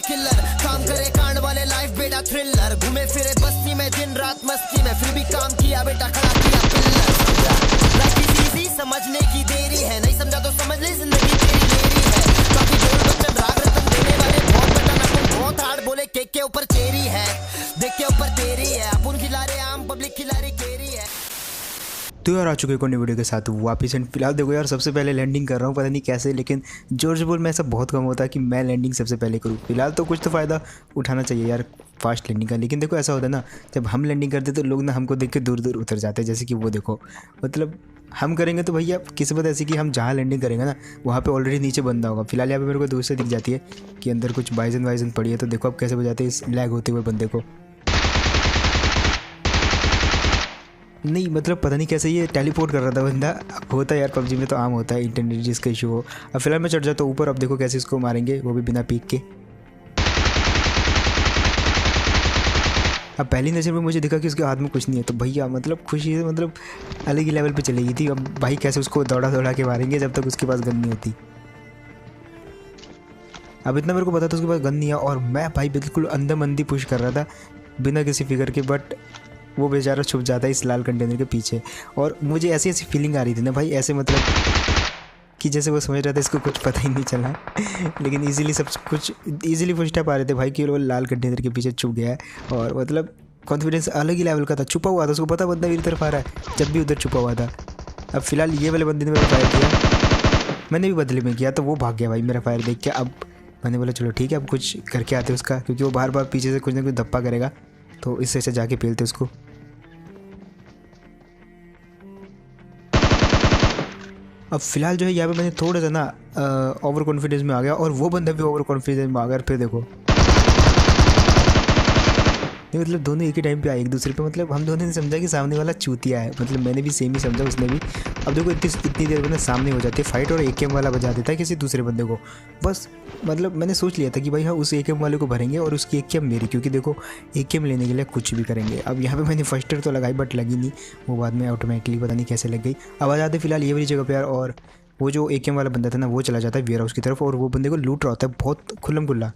Killer, काम करे कांड वाले लाइफ बेटा थ्रिलर, घूमे फिरे बस्ती में दिन रात मस्ती में, फिर भी काम किया बेटा खड़ा किया पिलर। लाइफ इजी समझने की देरी है, नहीं समझा तो समझ ले जिंदगी तेरी मेरी है। काफी जोर बच्चन राग रतन देने वाले बहुत बटा नकल बहुत हार्ड बोले केक के ऊपर चेरी है, देख के ऊपर तेरी है, अपन खिला रहे आम पब्लिक खिला रही केरी है। तो यार आ चुके हैं वीडियो के साथ वापस। एंड फिलहाल देखो यार, सबसे पहले लैंडिंग कर रहा हूँ, पता नहीं कैसे, लेकिन जॉर्ज बोल में ऐसा बहुत कम होता है कि मैं लैंडिंग सबसे पहले करूँ। फिलहाल तो कुछ तो फ़ायदा उठाना चाहिए यार फास्ट लैंडिंग का, लेकिन देखो ऐसा होता है ना, जब हम लैंडिंग करते तो लोग ना हमको देख के दूर दूर उतर जाते हैं। जैसे कि वो देखो, मतलब हम करेंगे तो भैया किस्मत ऐसी कि हम जहाँ लैंडिंग करेंगे ना वहाँ पे ऑलरेडी नीचे बंदा होगा। फिलहाल यहाँ पे मेरे को दूर से दिख जाती है कि अंदर कुछ बाइजन वाइजन पड़ी है, तो देखो अब कैसे बजाते हैं इस लैग होते हुए बंदे को। नहीं मतलब पता नहीं कैसे ये टेलीपोर्ट कर रहा था बंदा। अब होता है यार पबजी में तो आम होता है इंटरनेट जिसका इशू हो। अब फिलहाल मैं चढ़ जाता हूँ ऊपर। अब देखो कैसे इसको मारेंगे, वो भी बिना पीक के। अब पहली नज़र में मुझे दिखा कि उसके हाथ में कुछ नहीं है, तो भैया मतलब खुशी से मतलब अलग ही लेवल पे चली गई थी। अब भाई कैसे उसको दौड़ा दौड़ा के मारेंगे जब तक उसके पास गन नहीं होती। अब इतना मेरे को पता था उसके पास गन नहीं है, और मैं भाई बिल्कुल अंधाधुंधी पुश कर रहा था बिना किसी फिगर के, बट वो बेचारा छुप जाता है इस लाल कंटेनर के पीछे। और मुझे ऐसी ऐसी फीलिंग आ रही थी ना भाई, ऐसे मतलब कि जैसे वो समझ रहा था इसको कुछ पता ही नहीं चला लेकिन इजीली सब कुछ इजीली फुस्टा पा रहे थे भाई कि वो लाल कंटेनर के पीछे छुप गया है। और मतलब कॉन्फिडेंस अलग ही लेवल का था, छुपा हुआ था, उसको पता बंदा मेरी तरफ आ रहा है जब भी उधर छुपा हुआ था। अब फिलहाल ये वाले बंदे ने मेरा फायर किया, मैंने भी बदले में किया, तो वो भाग गया भाई मेरा फायर देख के। अब मैंने बोला चलो ठीक है, अब कुछ करके आते उसका, क्योंकि वो बार बार पीछे से कुछ ना कुछ धप्पा करेगा, तो इससे अच्छा जाके पेलते उसको। अब फिलहाल जो है यहाँ पे मैंने थोड़ा सा ना ओवर कॉन्फिडेंस में आ गया, और वो बंदा भी ओवर कॉन्फिडेंस में आ गया। फिर देखो नहीं मतलब दोनों एक ही टाइम पे आए एक दूसरे पे, मतलब हम दोनों ने समझा कि सामने वाला चूतिया है, मतलब मैंने भी सेम ही समझा, उसने भी। अब देखो इतनी देर में ना सामने हो जाती है फाइट, और AKM वाला बजा देता है किसी दूसरे बंदे को। बस मतलब मैंने सोच लिया था कि भाई हाँ उस AKM वाले को भरेंगे और उसकी AKM मेरी, क्योंकि देखो AKM लेने के लिए कुछ भी करेंगे। अब यहाँ पे मैंने फर्स्ट एड तो लगाई बट लगी नहीं, वो बाद में ऑटोमेटिकली पता नहीं कैसे लग गई। अब आ जाते फिलहाल ये वाली जगह पे यार, और वो जो AKM वाला बंदा था ना वो चला जाता है वेयर हाउस की तरफ, और वो बंदे को लूट रहा होता है बहुत खुल्लम खुल्ला।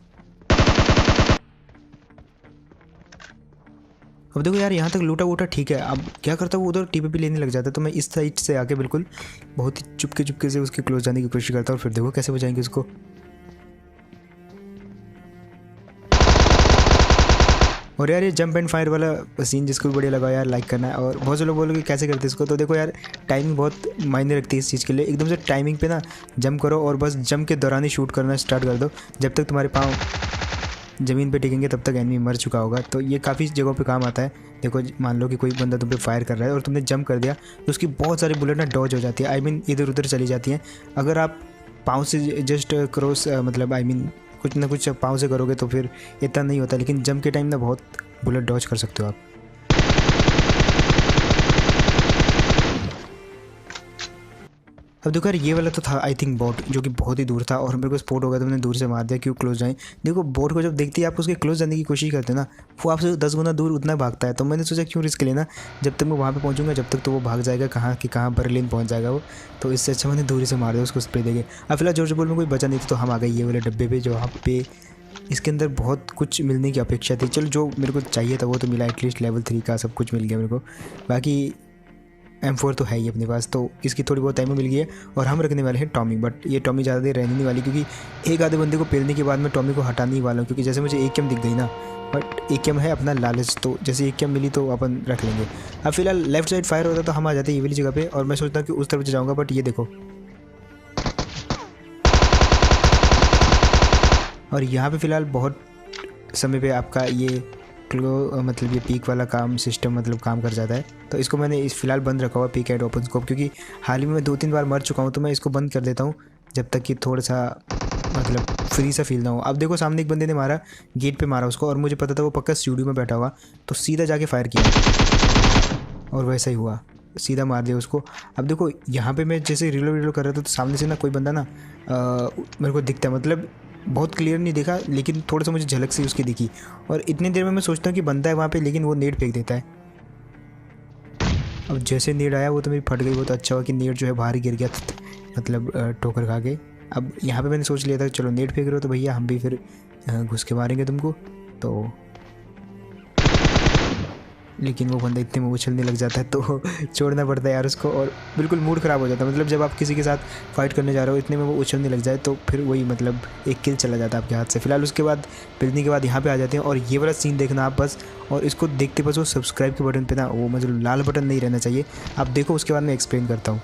अब देखो यार यहाँ तक लूटा वूटा ठीक है, अब क्या करता है वो उधर TPP लेने लग जाता है, तो मैं इस साइड से आके बिल्कुल बहुत ही चुपके से उसके क्लोज जाने की कोशिश करता हूँ, और फिर देखो कैसे बचाएंगे उसको। और यार ये जंप एंड फायर वाला सीन जिसको भी बढ़िया लगा यार लाइक करना है। और बहुत से लोग बोलोगे कैसे करते हैं इसको, तो देखो यार टाइमिंग बहुत मायने रखती है इस चीज़ के लिए। एकदम से टाइमिंग पे ना जंप करो, और बस जंप के दौरान ही शूट करना स्टार्ट कर दो, जब तक तुम्हारे पाँव ज़मीन पे टिकेंगे तब तक एनिमी मर चुका होगा। तो ये काफ़ी जगहों पे काम आता है। देखो मान लो कि कोई बंदा तुम पे फायर कर रहा है और तुमने जंप कर दिया, तो उसकी बहुत सारी बुलेट ना डॉज हो जाती है, आई मीन इधर उधर चली जाती हैं। अगर आप पाँव से जस्ट क्रॉस मतलब आई मीन कुछ ना कुछ पाँव से करोगे तो फिर इतना नहीं होता, लेकिन जंप के टाइम ना बहुत बुलेट डॉज कर सकते हो आप। अब देखो यार ये वाला तो था आई थिंक बॉट, जो कि बहुत ही दूर था, और मेरे को स्पॉट हो गया तो मैंने दूर से मार दिया क्यों क्लोज जाए। देखो बॉट को जब देखती है आप उसके क्लोज जाने की कोशिश करते हैं ना, वो आपसे 10 गुना दूर उतना भागता है। तो मैंने सोचा क्यों रिस्क लेना, जब तक मैं वहाँ पे पहुँचूंगा जब तक तो वो भाग जाएगा कहाँ कि कहाँ बर्लिन पहुँच जाएगा वो, तो इससे अच्छा मैंने दूर से मार दिया उसको स्प्रे देके। अब फिलहाल जॉर्ज बोल में कोई बचा नहीं था, तो हम आ गए ये वाले डब्बे पे, जो वहाँ पे इसके अंदर बहुत कुछ मिलने की अपेक्षा थी। चलो जो मेरे को चाहिए था वो तो मिला, एटलीस्ट लेवल 3 का सब कुछ मिल गया मेरे को। बाकी M4 तो है ही अपने पास, तो इसकी थोड़ी बहुत टाइम मिल गई है। और हम रखने वाले हैं टॉमी, बट ये टॉमी ज़्यादा देर रहने नहीं वाली, क्योंकि एक आधे बंदे को पेलने के बाद मैं टॉमी को हटाने ही वाला हूँ, क्योंकि जैसे मुझे AKM दिख गई ना, बट AKM है अपना लालच, तो जैसे AKM मिली तो अपन रख लेंगे। अब फिलहाल लेफ्ट साइड फायर होता तो हम आ जाते ये वाली जगह पे, और मैं सोचता कि उस तरफ जाऊँगा, बट ये देखो और यहाँ पे फ़िलहाल बहुत समय पे आपका ये मतलब ये पीक वाला काम सिस्टम मतलब काम कर जाता है। तो इसको मैंने इस फिलहाल बंद रखा हुआ पीक एंड ओपन स्कोप, क्योंकि हाल ही में मैं 2-3 बार मर चुका हूँ, तो मैं इसको बंद कर देता हूँ जब तक कि थोड़ा सा मतलब फ्री सा फील ना हो। अब देखो सामने एक बंदे ने मारा, गेट पे मारा उसको, और मुझे पता था वो पक्का स्टूडियो में बैठा हुआ, तो सीधा जाके फायर किया और वैसा ही हुआ, सीधा मार दिया उसको। अब देखो यहाँ पे मैं जैसे रिलो कर रहा था, तो सामने से ना कोई बंदा ना मेरे को दिखता है, मतलब बहुत क्लियर नहीं देखा, लेकिन थोड़ा सा मुझे झलक सी उसकी दिखी, और इतनी देर में मैं सोचता हूँ कि बंदा है वहाँ पे, लेकिन वो नेट फेंक देता है। अब जैसे नेट आया वो तो मेरी फट गई, वो तो अच्छा हुआ कि नेट जो है बाहर ही गिर गया, मतलब ठोकर खा के। अब यहाँ पे मैंने सोच लिया था चलो नेट फेंक रहे हो तो भैया हम भी फिर घुस के मारेंगे तुमको। तो लेकिन वो बंदा इतने में उछलने लग जाता है तो छोड़ना पड़ता है यार उसको, और बिल्कुल मूड ख़राब हो जाता है। मतलब जब आप किसी के साथ फाइट करने जा रहे हो इतने में वो उछलने लग जाए तो फिर वही मतलब एक किल चला जाता है आपके हाथ से। फिलहाल उसके बाद पिलने के बाद यहाँ पे आ जाते हैं, और ये वाला सीन देखना आप बस, और इसको देखते बस वो सब्सक्राइब के बटन पे ना वो मतलब लाल बटन नहीं रहना चाहिए। आप देखो उसके बाद मैं एक्सप्लेन करता हूँ।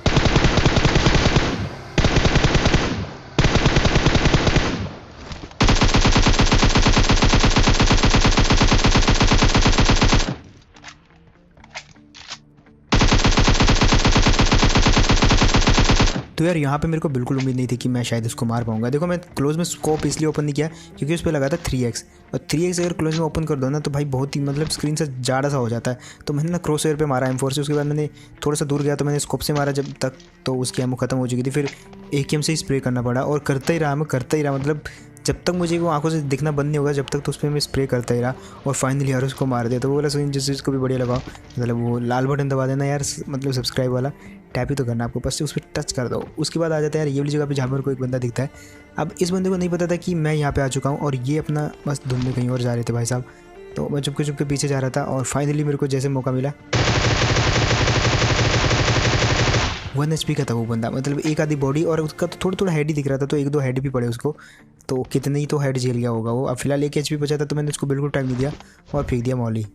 तो यार यहाँ पे मेरे को बिल्कुल उम्मीद नहीं थी कि मैं शायद इसको मार पाऊंगा। देखो मैं क्लोज में स्कोप इसलिए ओपन नहीं किया क्योंकि उस पर लगा था 3x, और 3x अगर क्लोज में ओपन कर दो ना तो भाई बहुत ही मतलब स्क्रीन से जाड़ा सा हो जाता है। तो मैंने ना क्रॉस एयर पे मारा M4 से, उसके बाद मैंने थोड़ा सा दूर गया तो मैंने स्कोप से मारा जब तक, तो उसकी एमो खत्म हो चुकी थी। फिर AKM से ही स्प्रे करना पड़ा, और करता ही रहा मैं, करता ही रहा, मतलब जब तक मुझे वो आंखों से दिखना बंद नहीं होगा जब तक तो उस पर मैं स्प्रे करता ही रहा, और फाइनली यार उसको मार दिया। तो वो वाला सीन जिस चीज़ को भी बढ़िया लगा, मतलब वो लाल बटन दबा देना यार, मतलब सब्सक्राइब वाला टैप ही तो करना आपको, बस उस पर टच कर दो। उसके बाद आ जाता है यार ये वाली जगह पे जहाँ पर कोई एक बंदा दिखता है। अब इस बंदे को नहीं पता था कि मैं यहाँ पे आ चुका हूँ, और ये अपना मस्त धुन में कहीं और जा रहे थे भाई साहब। तो मैं चुपके चुपके पीछे जा रहा था, और फाइनली मेरे को जैसे मौका मिला 1 HP का था वो बंदा, मतलब एक आधी बॉडी, और उसका तो थोड़ा थोड़ा हेड ही दिख रहा था, तो 1-2 हेड भी पड़े उसको, तो कितने ही तो हेड झेल गया होगा वो। अब फिलहाल 1 HP बचा था तो मैंने उसको बिल्कुल टाइम नहीं दिया और फेंक दिया मॉली।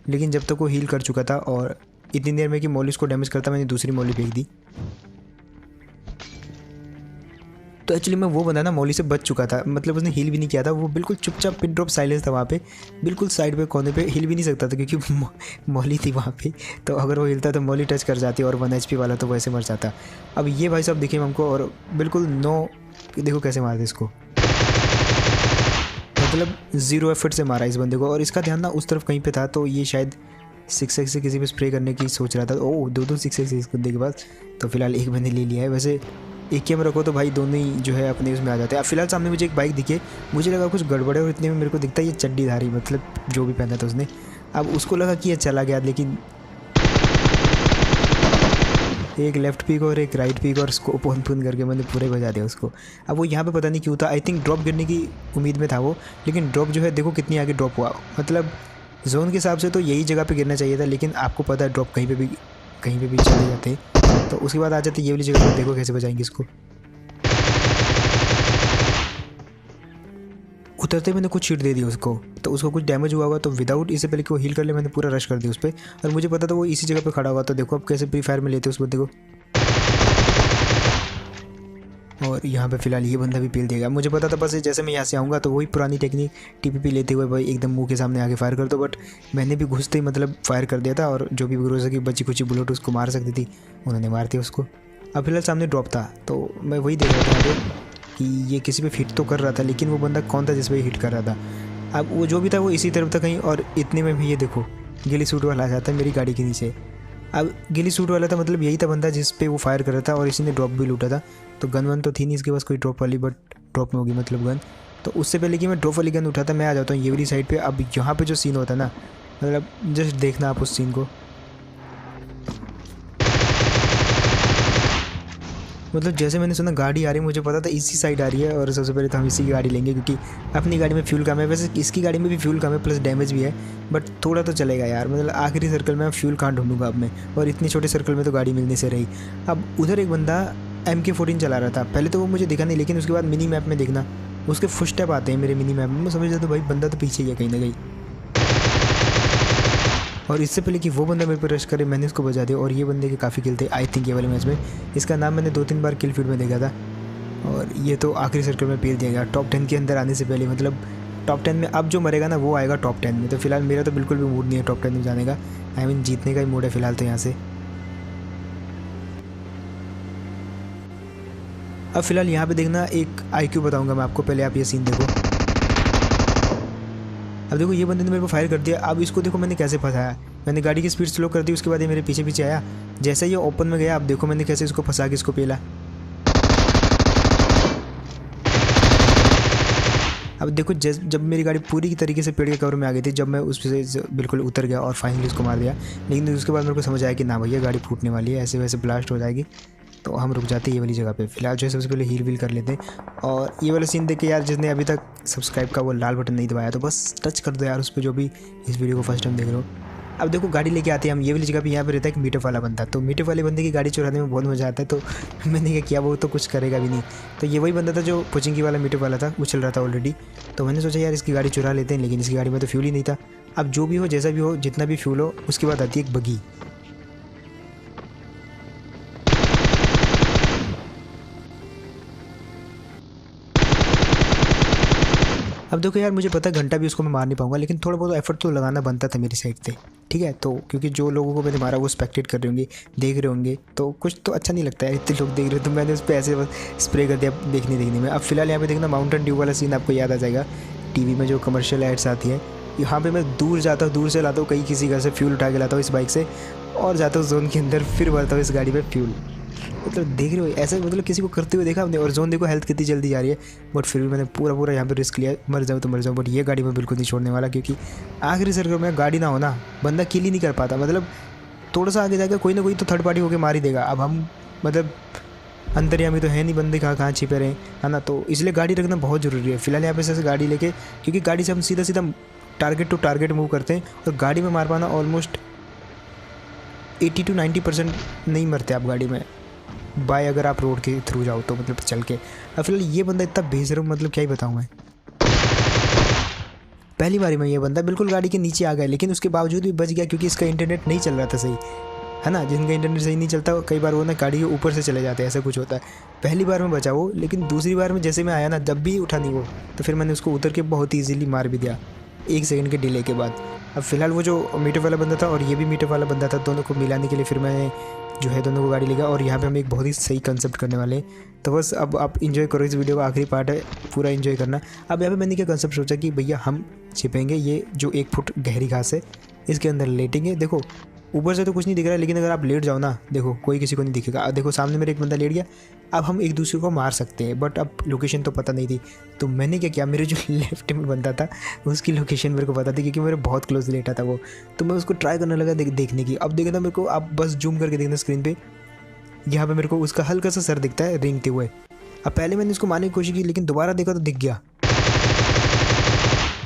लेकिन जब तक वो हील कर चुका था और इतनी देर में कि मॉली उसको डैमेज करता, मैंने दूसरी मॉली फेंक दी। तो एक्चुअली मैं वो बंदा ना मॉली से बच चुका था, मतलब उसने हील भी नहीं किया था, वो बिल्कुल चुपचाप पिन ड्रॉप साइलेंस था वहाँ पे, बिल्कुल साइड पे कोने पे, हिल भी नहीं सकता था क्योंकि मॉली थी वहाँ पे। तो अगर वो हिलता तो मॉली टच कर जाती, और 1 HP वाला तो वैसे मर जाता। अब ये भाई साहब दिखे हमको, और बिल्कुल देखो कैसे मारते इसको, मतलब 0 एफर्ट से मारा इस बंदे को। और इसका ध्यान ना उस तरफ कहीं पे था, तो ये शायद 6x से किसी पे स्प्रे करने की सोच रहा था। ओ 2 6x इस बंदे के पास, तो फिलहाल एक बंदे ले लिया है। वैसे AKM रखो तो भाई दोनों ही जो है अपने उसमें आ जाते हैं। अब फिलहाल सामने मुझे एक बाइक दिखे, मुझे लगा कुछ गड़बड़ है, और इतने में मेरे को दिखता है ये चड्डीधारी, मतलब जो भी पहना था उसने। अब उसको लगा कि ये चला गया, लेकिन एक लेफ्ट पिक और एक राइट पिक और स्कोप ऑन पून करके मैंने पूरे बजा दिया उसको। अब वो यहाँ पे पता नहीं क्यों था, आई थिंक ड्रॉप गिरने की उम्मीद में था वो, लेकिन ड्रॉप जो है देखो कितनी आगे ड्रॉप हुआ, मतलब जोन के हिसाब से तो यही जगह पे गिरना चाहिए था, लेकिन आपको पता है ड्रॉप कहीं पे भी चले जाते हैं। तो उसके बाद आ जाते ये वाली जगह पर, देखो कैसे बजाएंगे इसको। उतरते मैंने कुछ शीट दे दी उसको, तो उसको कुछ डैमेज हुआ होगा, तो विदाउट इससे पहले कि वो हील कर ले मैंने पूरा रश कर दिया उस पर, और मुझे पता था वो इसी जगह पे खड़ा हुआ। तो देखो अब कैसे प्री फायर में लेते उस बंदे को, और यहाँ पे फिलहाल ये बंदा भी पेल देगा। मुझे पता था बस जैसे मैं यहाँ से आऊँगा तो वही पुरानी टेक्निक TPP लेते हुए भाई एकदम मुंह के सामने आके फायर कर दो, बट मैंने भी घुसते ही मतलब फायर कर दिया था, और जो भी ग्रोजा की बची कुची बुलेट उसको मार सकती थी उन्होंने मार दिया उसको। अब फिलहाल सामने ड्रॉप था, तो मैं वही देख रहा था यहाँ पे कि ये किसी पे हिट तो कर रहा था, लेकिन वो बंदा कौन था जिस पे हिट कर रहा था। अब वो जो भी था वो इसी तरफ था कहीं, और इतने में भी ये देखो गिली सूट वाला आ जाता है मेरी गाड़ी के नीचे। अब गिली सूट वाला था, मतलब यही था बंदा जिस पे वो फायर कर रहा था, और इसी ने ड्रॉप भी लूटा था। तो गन वन तो थी नहीं इसके पास कोई ड्रॉप वाली, बट ड्रॉप में होगी मतलब गन। तो उससे पहले कि मैं ड्रॉप वाली गन उठाता मैं आ जाता हूँ ये वाली साइड पे। अब यहाँ पे जो सीन होता है ना, मतलब जस्ट देखना आप उस सीन को, मतलब जैसे मैंने सुना गाड़ी आ रही है, मुझे पता था इसी साइड आ रही है, और सबसे पहले तो हम इसी की गाड़ी लेंगे क्योंकि अपनी गाड़ी में फ्यूल कम है। वैसे इसकी गाड़ी में भी फ्यूल कम है, प्लस डैमेज भी है, बट थोड़ा तो चलेगा यार, मतलब आखिरी सर्कल में फ्यूल कहाँ ढूंढूंगा अब मैं, और इतने छोटे सर्कल में तो गाड़ी मिलने से रही। अब उधर एक बंदा MK14 चला रहा था, पहले तो वो मुझे दिखा नहीं, लेकिन उसके बाद मिनी मैप में देखना उसके फुटस्टेप आते हैं मेरे मिनी मैप में, मैं समझ जाता भाई बंदा तो पीछे ही है कहीं ना कहीं। और इससे पहले कि वो बंदा मेरे पर रश करे मैंने उसको बजा दिया, और ये बंदे के काफ़ी किल थे आई थिंक ये वाले मैच में। इसका नाम मैंने 2-3 बार किल फीड में देखा था, और ये तो आखिरी सर्कल में पेल दिया गया टॉप 10 के अंदर आने से पहले, मतलब टॉप 10 में अब जो मरेगा ना वो आएगा टॉप 10 में। तो फिलहाल मेरा तो बिल्कुल भी मूड नहीं है टॉप 10 में जाने का, आई मीन जीतने का ही मूड है फिलहाल तो यहाँ से। अब फिलहाल यहाँ पे देखना एक IQ बताऊँगा मैं आपको, पहले आप ये सीन देखो। अब देखो ये बंदे ने मेरे को फायर कर दिया, अब इसको देखो मैंने कैसे फंसाया, मैंने गाड़ी की स्पीड स्लो कर दी, उसके बाद ये मेरे पीछे पीछे आया, जैसे ये ओपन में गया अब देखो मैंने कैसे इसको फंसा के इसको पेला। अब देखो जब मेरी गाड़ी पूरी तरीके से पेड़ के कवर में आ गई थी, जब मैं उस से बिल्कुल उतर गया और फाइनली उसको मार दिया, लेकिन उसके बाद मेरे को समझ आया कि ना भैया गाड़ी फूटने वाली है, ऐसे वैसे ब्लास्ट हो जाएगी। तो हम रुक जाते हैं ये वाली जगह पे। फिलहाल जो है सबसे पहले हील वील कर लेते हैं। और ये वाला सीन देख के यार, जिसने अभी तक सब्सक्राइब का वो लाल बटन नहीं दबाया तो बस टच कर दो यार उस पर, जो भी इस वीडियो को फर्स्ट टाइम देख रहे हो। अब देखो गाड़ी लेके आते हैं हम ये वाली जगह पे। यहाँ पे रहता है एक मीटअप वाला बंदा, तो मीटअप वाले बंदे की गाड़ी चुराने में बहुत मज़ा आता है। तो मैंने क्या किया, वो तो कुछ करेगा भी नहीं। तो ये वही बंदा था जो कोचिंग वाला मीटअप वाला था, वो चल रहा था ऑलरेडी। तो मैंने सोचा यार इसकी गाड़ी चुरा लेते हैं, लेकिन इसकी गाड़ी में तो फ्यूल ही नहीं था। अब जो भी हो, जैसा भी हो, जितना भी फ्यूल हो, उसके बाद आती है एक बगी। अब देखो यार, मुझे पता है घंटा भी उसको मैं मार नहीं पाऊंगा, लेकिन थोड़ा बहुत एफर्ट तो लगाना बनता था मेरी साइड से, ठीक है। तो क्योंकि जो लोगों को मैंने मारा वो स्पेक्टेट कर रहे होंगे, देख रहे होंगे, तो कुछ तो अच्छा नहीं लगता है इतने लोग देख रहे हो। तो मैंने उस पर ऐसे बस स्प्रे कर दिया देखने में। अब फिलहाल यहाँ पे देखना माउंटेन ड्यू वाला सीन आपको याद आ जाएगा, टीवी में जो कमर्शियल एड्स आती हैं। यहाँ पे मैं दूर जाता हूँ, दूर से लाता हूँ, कहीं किसी घर से फ्यूल उठा के लाता हूँ इस बाइक से, और जाता हूँ जोन के अंदर, फिर भरता हूँ इस गाड़ी पे फ्यूल। मतलब देख रहे हो ऐसा, मतलब किसी को करते हुए देखा हमने। और जोन देखो हेल्थ कितनी जल्दी जा रही है, बट फिर भी मैंने पूरा यहाँ पे रिस्क लिया, मर जाऊँ तो मर जाऊँ, बट ये गाड़ी में बिल्कुल नहीं छोड़ने वाला। क्योंकि आखिरी सर्कल में गाड़ी ना हो ना, बंदा किल ही नहीं कर पाता। मतलब थोड़ा सा आगे जाकर कोई ना कोई तो थर्ड पार्टी होकर मार ही देगा। अब हम मतलब अंतर्यामी तो है नहीं, बंदे कहाँ छिपे रहे, है ना। तो इसलिए गाड़ी रखना बहुत ज़रूरी है। फिलहाल यहाँ पे से गाड़ी लेके, क्योंकि गाड़ी से हम सीधा टारगेट टू टारगेट मूव करते हैं, और गाड़ी में मार पाना ऑलमोस्ट 80 to 90% नहीं मरते आप गाड़ी में, बाय अगर आप रोड के थ्रू जाओ तो, मतलब चल के। अब फिलहाल ये बंदा इतना बेशरम, मतलब क्या ही बताऊँ मैं। पहली बारी में ये बंदा बिल्कुल गाड़ी के नीचे आ गया, लेकिन उसके बावजूद भी बच गया, क्योंकि इसका इंटरनेट नहीं चल रहा था सही, है ना। जिनका इंटरनेट सही नहीं चलता कई बार वो ना गाड़ी के ऊपर से चले जाते हैं, ऐसा कुछ होता है। पहली बार में बचा वो, लेकिन दूसरी बार में जैसे मैं आया ना, जब भी उठा नहीं वो, तो फिर मैंने उसको उतर के बहुत ईजीली मार भी दिया 1 सेकंड के डिले के बाद। अब फिलहाल वो जो मीटअप वाला बंदा था और ये भी मीटअप वाला बंदा था, दोनों को मिलाने के लिए फिर मैं जो है दोनों को गाड़ी ले गया। और यहाँ पे हम एक बहुत ही सही कंसेप्ट करने वाले हैं। तो बस अब आप इन्जॉय करो इस वीडियो का, आखिरी पार्ट है, पूरा इन्जॉय करना। अब यहाँ पे मैंने क्या कंसेप्ट सोचा कि भैया हम छिपेंगे, ये जो 1 फुट गहरी घास है इसके अंदर लेटेंगे। देखो ऊपर से तो कुछ नहीं दिख रहा है, लेकिन अगर आप लेट जाओ ना, देखो कोई किसी को नहीं दिखेगा। देखो सामने मेरे एक बंदा लेट गया। अब हम एक दूसरे को मार सकते हैं, बट अब लोकेशन तो पता नहीं थी। तो मैंने क्या किया, मेरे जो लेफ्ट में बंदा था उसकी लोकेशन मेरे को पता थी, क्योंकि मेरे बहुत क्लोज लेटा था वो। तो मैं उसको ट्राई करने लगा देखने की। अब देखना मेरे को, आप बस जूम करके देखना स्क्रीन पे, यहाँ पे मेरे को उसका हल्का सा सर दिखता है रेंगते हुए। अब पहले मैंने उसको मारने की कोशिश की, लेकिन दोबारा देखा तो दिख गया,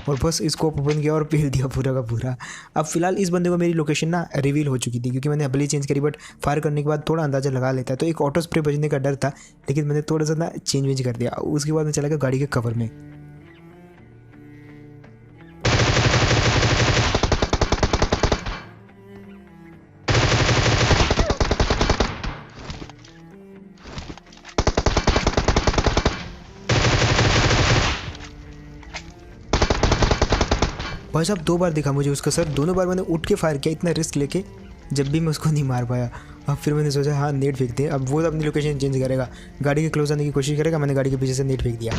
और बस इसको ओपन किया और पेल दिया पूरा का पूरा। अब फिलहाल इस बंदे को मेरी लोकेशन ना रिवील हो चुकी थी, क्योंकि मैंने अबली चेंज करी, बट फायर करने के बाद थोड़ा अंदाज़ा लगा लेता है। तो एक ऑटो स्प्रे बजने का डर था, लेकिन मैंने थोड़ा सा ना चेंज कर दिया। उसके बाद मैं चला गया गाड़ी के कवर में। भाई साहब 2 बार दिखा मुझे उसका सर, दोनों बार मैंने उठ के फायर किया इतना रिस्क लेके, जब भी मैं उसको नहीं मार पाया। अब फिर मैंने सोचा हाँ नेट फेंकते हैं। अब वो अपनी लोकेशन चेंज करेगा, गाड़ी के क्लोज आने की कोशिश करेगा। मैंने गाड़ी के पीछे से नेट फेंक दिया,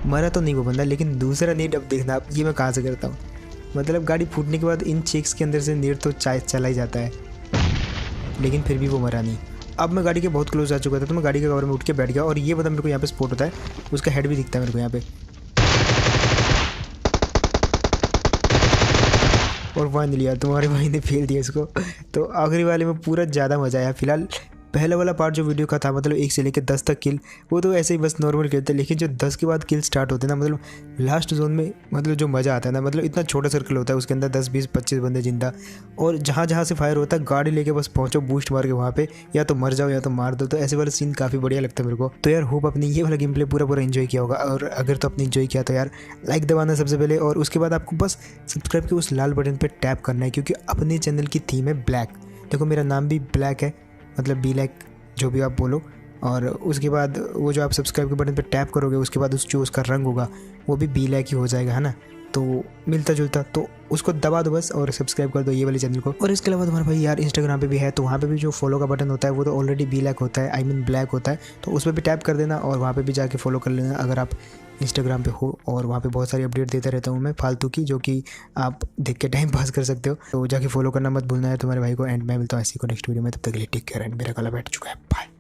मरा तो नहीं वो बंदा, लेकिन दूसरा नेट अब देखना आप, ये मैं कहाँ से करता हूँ। मतलब गाड़ी फूटने के बाद इन चेक्स के अंदर से नेट तो चला ही जाता है, लेकिन फिर भी वो मरा नहीं। अब मैं गाड़ी के बहुत क्लोज आ चुका था, तो मैं गाड़ी के कवर में उठ के बैठ गया, और ये बंदा मेरे को यहाँ पे स्पॉट होता है, उसका हेड भी दिखता है मेरे को यहाँ पे। और फाइनली यार तुम्हारे भाई ने फेल दिया इसको। तो आखिरी वाले में पूरा ज़्यादा मज़ा आया। फिलहाल पहला वाला पार्ट जो वीडियो का था, मतलब 1 से लेकर 10 तक किल, वो तो ऐसे ही बस नॉर्मल खेलते हैं। लेकिन जो 10 के बाद किल स्टार्ट होते हैं ना, मतलब लास्ट जोन में, मतलब जो मज़ा आता है ना, मतलब इतना छोटा सर्कल होता है, उसके अंदर 10, 20, 25 बंदे जिंदा, और जहाँ जहाँ से फायर होता है गाड़ी लेके बस पहुँचो, बूस्ट मार के वहाँ पे या तो मर जाओ या तो मार दो। तो ऐसे वाला सीन काफ़ी बढ़िया लगता है मेरे को। तो यार होप अपने ये वाला गेम प्ले पूरा इन्जॉय किया होगा, और अगर तो अपने इन्जॉय किया तो यार लाइक दबाना सबसे पहले, और उसके बाद आपको बस सब्सक्राइब के उस लाल बटन पर टैप करना है, क्योंकि अपने चैनल की थीम है ब्लैक। देखो मेरा नाम भी ब्लैक है, मतलब ब्लैक जो भी आप बोलो। और उसके बाद वो जो आप सब्सक्राइब के बटन पे टैप करोगे, उसके बाद जो उसका रंग होगा वो भी ब्लैक ही हो जाएगा, है ना। तो मिलता जुलता, तो उसको दबा दो बस और सब्सक्राइब कर दो ये वाले चैनल को। और इसके अलावा तुम्हारा भाई यार इंस्टाग्राम पे भी है, तो वहाँ पे भी जो फॉलो का बटन होता है वो तो ऑलरेडी ब्लैक होता है, आई मीन ब्लैक होता है। तो उस पर भी टैप कर देना और वहाँ पे भी जाके फॉलो कर लेना अगर आप इंस्टाग्राम पे हो। और वहाँ पे बहुत सारी अपडेट देता रहता हूँ मैं फालतू की, जो कि आप देख के टाइम पास कर सकते हो। तो जाके फॉलो करना मत भूलना है तुम्हारे भाई को। एंड मैं मिलता हूँ ऐसी को नेक्स्ट वीडियो में, तब तक के लिए टेक केयर। एंड मेरा गला बैठ चुका है, बाय।